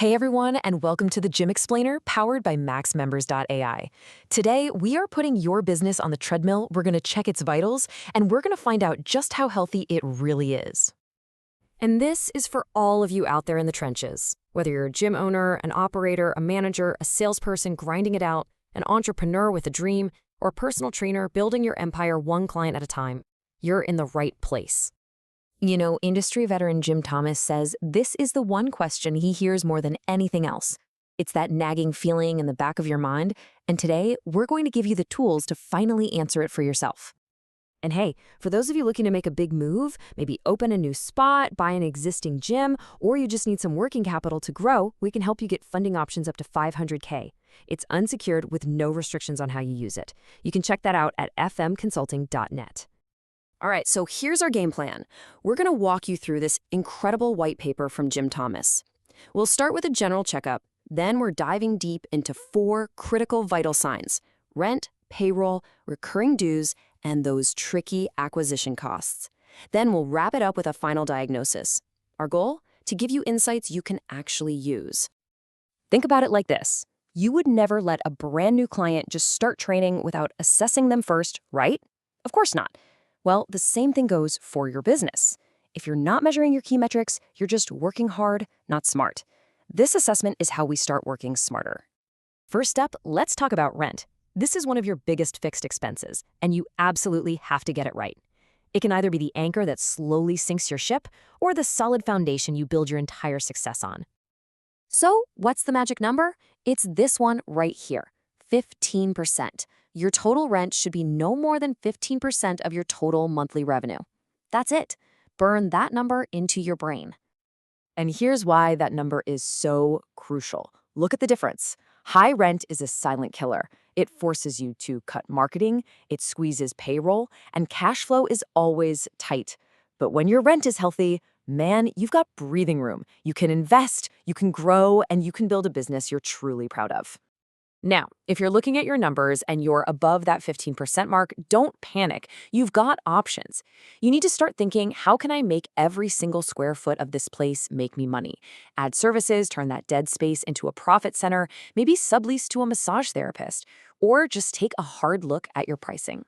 Hey everyone, and welcome to the Gym Explainer powered by MaxMembers.ai. Today, we are putting your business on the treadmill, we're going to check its vitals, and we're going to find out just how healthy it really is. And this is for all of you out there in the trenches. Whether you're a gym owner, an operator, a manager, a salesperson grinding it out, an entrepreneur with a dream, or a personal trainer building your empire one client at a time, you're in the right place. You know, industry veteran jthomas says this is the one question he hears more than anything else. It's that nagging feeling in the back of your mind, and today we're going to give you the tools to finally answer it for yourself. And hey, for those of you looking to make a big move, maybe open a new spot, buy an existing gym, or you just need some working capital to grow, we can help you get funding options up to $500K. It's unsecured with no restrictions on how you use it. You can check that out at fmconsulting.net. All right, so here's our game plan. We're going to walk you through this incredible white paper from jthomas. We'll start with a general checkup, then we're diving deep into 4 critical vital signs: rent, payroll, recurring dues, and those tricky acquisition costs. Then we'll wrap it up with a final diagnosis. Our goal? To give you insights you can actually use. Think about it like this. You would never let a brand new client just start training without assessing them first, right? Of course not. Well, the same thing goes for your business. If you're not measuring your key metrics, you're just working hard, not smart. This assessment is how we start working smarter. First up, let's talk about rent. This is one of your biggest fixed expenses, and you absolutely have to get it right. It can either be the anchor that slowly sinks your ship, or the solid foundation you build your entire success on. So, what's the magic number? It's this one right here, 15%. Your total rent should be no more than 15% of your total monthly revenue. That's it. Burn that number into your brain. And here's why that number is so crucial. Look at the difference. High rent is a silent killer. It forces you to cut marketing, it squeezes payroll, and cash flow is always tight. But when your rent is healthy, man, you've got breathing room. You can invest, you can grow, and you can build a business you're truly proud of. Now, if you're looking at your numbers and you're above that 15% mark, don't panic. You've got options. You need to start thinking, how can I make every single square foot of this place make me money? Add services, turn that dead space into a profit center, maybe sublease to a massage therapist, or just take a hard look at your pricing.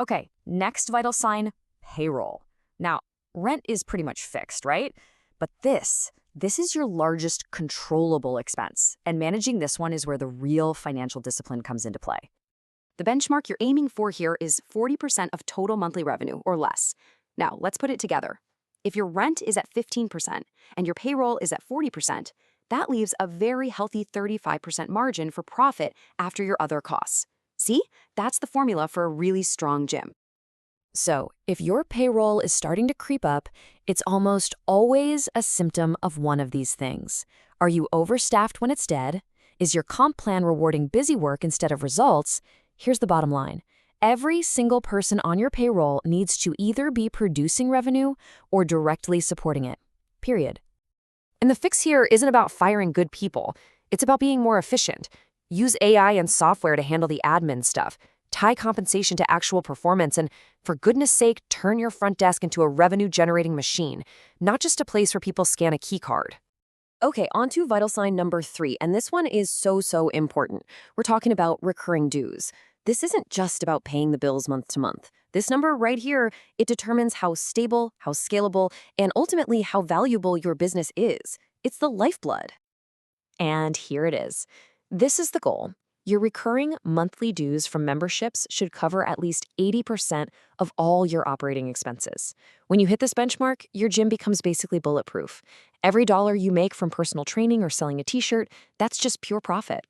Okay, next vital sign, payroll. Now, rent is pretty much fixed, right? But this is your largest controllable expense, and managing this one is where the real financial discipline comes into play. The benchmark you're aiming for here is 40% of total monthly revenue or less. Now, let's put it together. If your rent is at 15% and your payroll is at 40%, that leaves a very healthy 35% margin for profit after your other costs. See? That's the formula for a really strong gym. So, if your payroll is starting to creep up, it's almost always a symptom of one of these things. Are you overstaffed when it's dead? Is your comp plan rewarding busy work instead of results? Here's the bottom line. Every single person on your payroll needs to either be producing revenue or directly supporting it. Period. And the fix here isn't about firing good people. It's about being more efficient. Use AI and software to handle the admin stuff. Tie compensation to actual performance, and for goodness sake, turn your front desk into a revenue-generating machine, not just a place where people scan a key card. Okay, on to vital sign number 3, and this one is so important. We're talking about recurring dues. This isn't just about paying the bills month to month. This number right here, it determines how stable, how scalable, and ultimately how valuable your business is. It's the lifeblood. And here it is. This is the goal. Your recurring monthly dues from memberships should cover at least 80% of all your operating expenses. When you hit this benchmark, your gym becomes basically bulletproof. Every dollar you make from personal training or selling a t-shirt, that's just pure profit.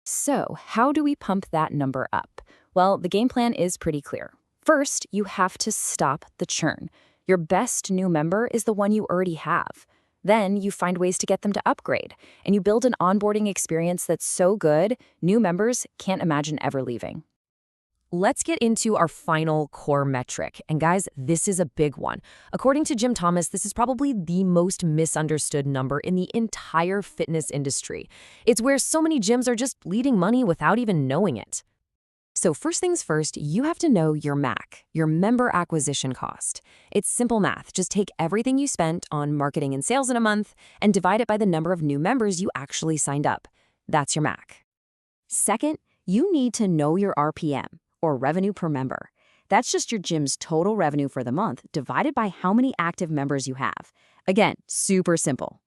So, how do we pump that number up? Well, the game plan is pretty clear. First, you have to stop the churn. Your best new member is the one you already have. Then you find ways to get them to upgrade, and you build an onboarding experience that's so good, new members can't imagine ever leaving. Let's get into our final core metric. And guys, this is a big one. According to jthomas, this is probably the most misunderstood number in the entire fitness industry. It's where so many gyms are just bleeding money without even knowing it. So first things first, you have to know your MAC, your member acquisition cost. It's simple math. Just take everything you spent on marketing and sales in a month and divide it by the number of new members you actually signed up. That's your MAC. Second, you need to know your RPM, or revenue per member. That's just your gym's total revenue for the month divided by how many active members you have. Again, super simple.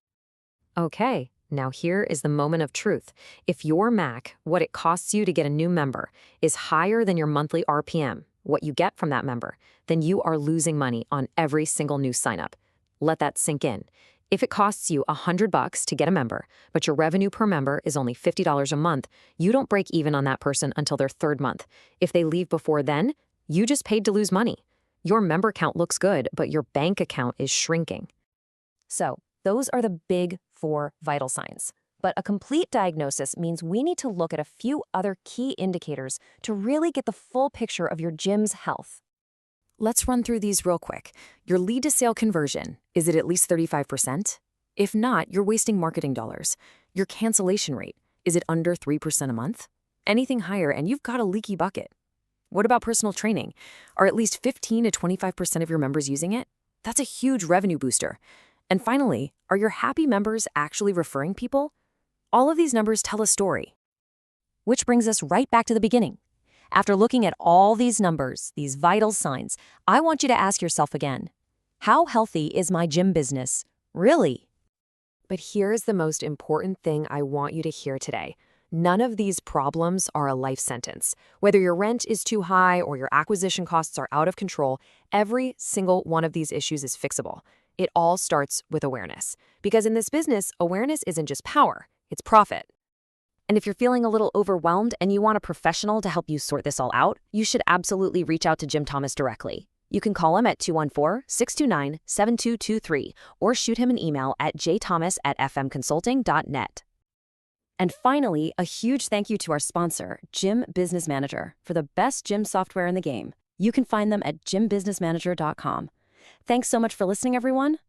Okay, now here is the moment of truth. If your MAC, what it costs you to get a new member, is higher than your monthly RPM, what you get from that member, then you are losing money on every single new signup. Let that sink in. If it costs you $100 to get a member, but your revenue per member is only $50 a month, you don't break even on that person until their third month. If they leave before then, you just paid to lose money. Your member count looks good, but your bank account is shrinking. So, those are the big 4 vital signs. But a complete diagnosis means we need to look at a few other key indicators to really get the full picture of your gym's health. Let's run through these real quick. Your lead to sale conversion, is it at least 35%? If not, you're wasting marketing dollars. Your cancellation rate, is it under 3% a month? Anything higher and you've got a leaky bucket. What about personal training? Are at least 15 to 25% of your members using it? That's a huge revenue booster. And finally, are your happy members actually referring people? All of these numbers tell a story. Which brings us right back to the beginning. After looking at all these numbers, these vital signs, I want you to ask yourself again, how healthy is my gym business? Really? But here's the most important thing I want you to hear today. None of these problems are a life sentence. Whether your rent is too high or your acquisition costs are out of control, every single one of these issues is fixable. It all starts with awareness. Because in this business, awareness isn't just power, it's profit. And if you're feeling a little overwhelmed and you want a professional to help you sort this all out, you should absolutely reach out to Jim Thomas directly. You can call him at 214-629-7223 or shoot him an email at jthomas@fmconsulting.net. And finally, a huge thank you to our sponsor, Gym Business Manager, for the best gym software in the game. You can find them at gymbusinessmanager.com. Thanks so much for listening, everyone.